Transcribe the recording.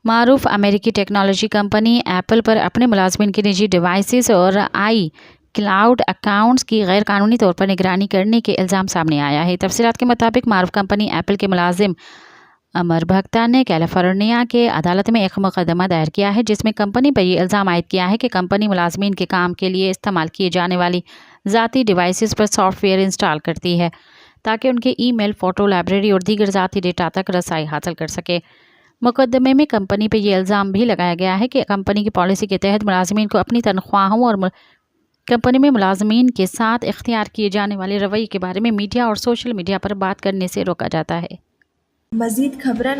معروف امریکی technology company apple پر اپنے ملازمین کی نجی ڈیوائسز اور آئی کلاؤڈ اکاؤنٹس کی غیر قانونی طور پر نگرانی کرنے کے الزام سامنے آیا ہے۔ تفصیلات کے مطابق معروف کمپنی ایپل کے ملازم امر بھگتا نے کیلیفورنیا کے عدالت میں ایک مقدمہ دائر کیا ہے، جس میں کمپنی پر یہ الزام عائد کیا ہے کہ کمپنی ملازمین کے کام کے لیے استعمال کیے جانے والی ذاتی devices per soft where install کرتی ہے تاکہ ان کے ای میل، فوٹو لائبریری اور دیگر ذاتی ڈیٹا تک رسائی حاصل کر سکے۔ مقدمے میں کمپنی پہ یہ الزام بھی لگایا گیا ہے کہ کمپنی کی پالیسی کے تحت ملازمین کو اپنی تنخواہوں اور کمپنی میں ملازمین کے ساتھ اختیار کیے جانے والے رویے کے بارے میں میڈیا اور سوشل میڈیا پر بات کرنے سے روکا جاتا ہے۔ مزید خبرن